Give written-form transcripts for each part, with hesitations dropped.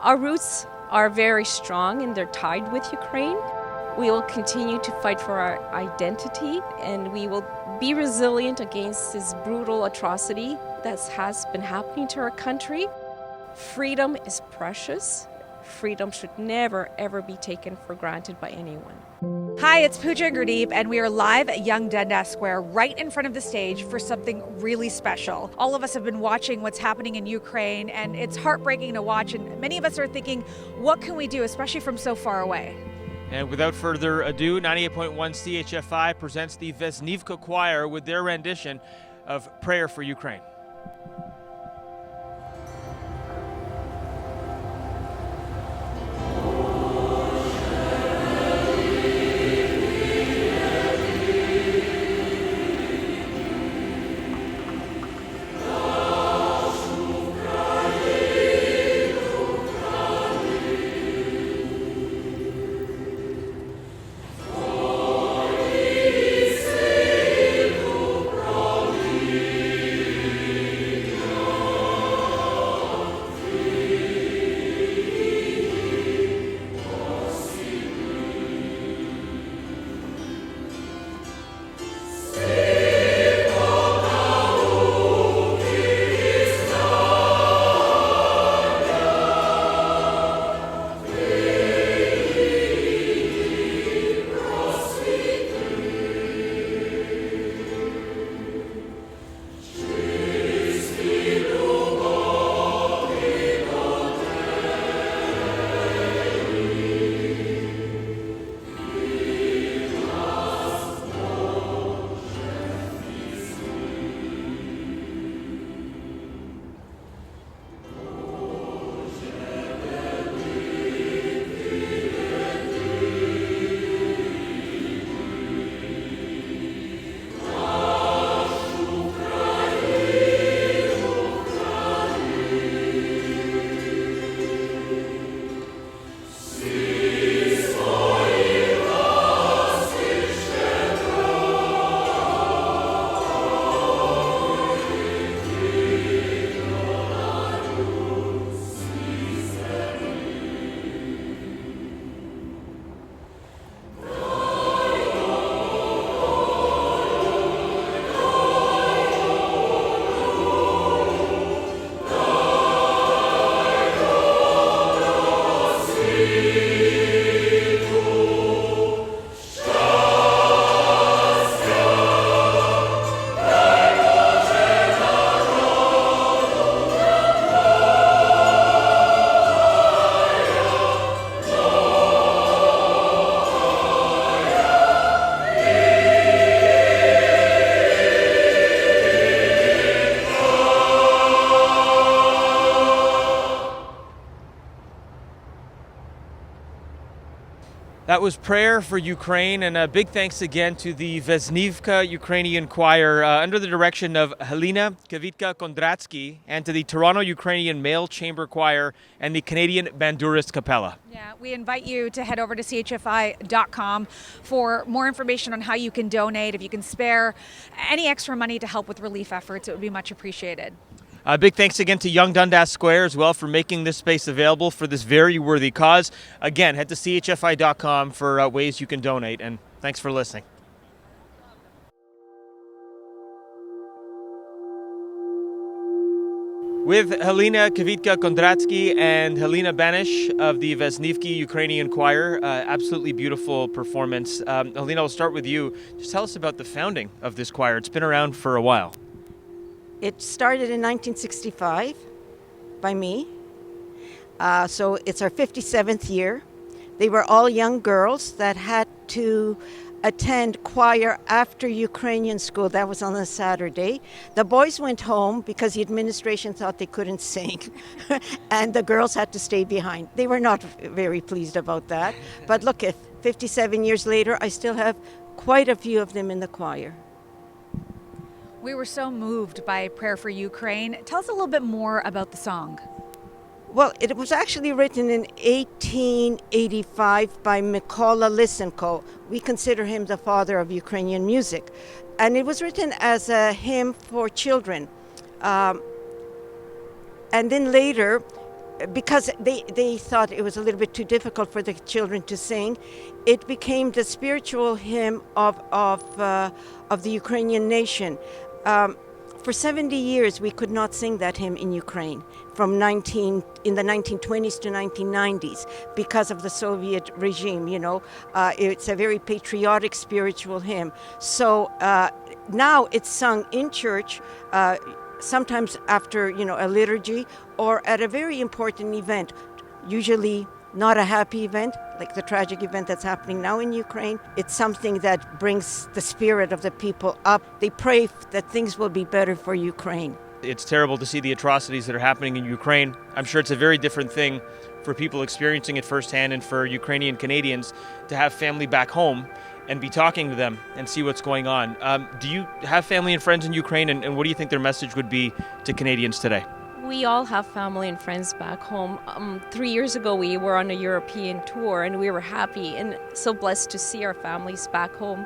Our roots are very strong and they're tied with Ukraine. We will continue to fight for our identity and we will be resilient against this brutal atrocity that has been happening to our country. Freedom is precious. Freedom should never, ever be taken for granted by anyone. Hi, it's Pooja and Gurdeep, and we are live at Yonge-Dundas Square, right in front of the stage for something really special. All of us have been watching what's happening in Ukraine, and it's heartbreaking to watch, and many of us are thinking, what can we do, especially from so far away? And without further ado, 98.1 CHFI presents the VESNIVKA Choir with their rendition of Prayer for Ukraine. That was Prayer for Ukraine, and a big thanks again to the VESNIVKA Ukrainian Choir under the direction of Yonge-Dundas Square, and to the Toronto Ukrainian Male Chamber Choir and the Canadian BANDURIST CAPPELLA. Yeah, we invite you to head over to CHFI.com for more information on how you can donate. If you can spare any extra money to help with relief efforts, it would be much appreciated. Big thanks again to Yonge-Dundas Square as well for making this space available for this very worthy cause. Again, head to CHFI.com for ways you can donate, and thanks for listening. With Helena Kvitka-Kondratsky and Helena Banish of the VESNIVKA Ukrainian Choir, absolutely beautiful performance. Helena, I'll start with you. Just tell us about the founding of this choir. It's been around for a while. It started in 1965 by me, so it's our 57th year. They were all young girls that had to attend choir after Ukrainian school. That was on a Saturday. The boys went home because the administration thought they couldn't sing, and the girls had to stay behind. They were not very pleased about that, but look, 57 years later, I still have quite a few of them in the choir. We were so moved by Prayer for Ukraine. Tell us a little bit more about the song. Well, it was actually written in 1885 by Mykola Lysenko. We consider him the father of Ukrainian music. And it was written as a hymn for children. And then later, because they thought it was a little bit too difficult for the children to sing, it became the spiritual hymn of the Ukrainian nation. For 70 years, we could not sing that hymn in Ukraine in the 1920s to 1990s because of the Soviet regime. It's a very patriotic spiritual hymn. So now it's sung in church, sometimes after a liturgy or at a very important event, usually not a happy event like the tragic event that's happening now in Ukraine. It's something that brings the spirit of the people up. They pray that things will be better for Ukraine. It's terrible to see the atrocities that are happening in Ukraine. I'm sure it's a very different thing for people experiencing it firsthand and for Ukrainian Canadians to have family back home and be talking to them and see what's going on. Do you have family and friends in Ukraine, and what do you think their message would be to Canadians today? We all have family and friends back home. 3 years ago, we were on a European tour, and we were happy and so blessed to see our families back home.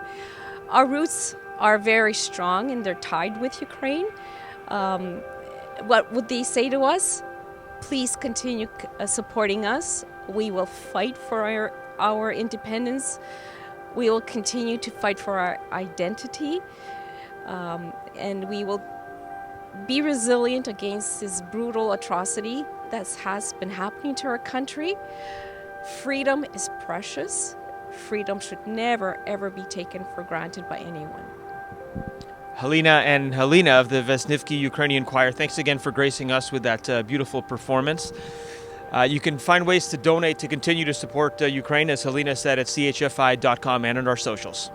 Our roots are very strong, and they're tied with Ukraine. What would they say to us? Please continue supporting us. We will fight for our independence. We will continue to fight for our identity, and we will be resilient against this brutal atrocity that has been happening to our country. Freedom is precious. Freedom should never, ever be taken for granted by anyone. Halina and Halina of the VESNIVKA Ukrainian Choir, thanks again for gracing us with that beautiful performance. You can find ways to donate to continue to support Ukraine, as Halina said, at chfi.com and on our socials.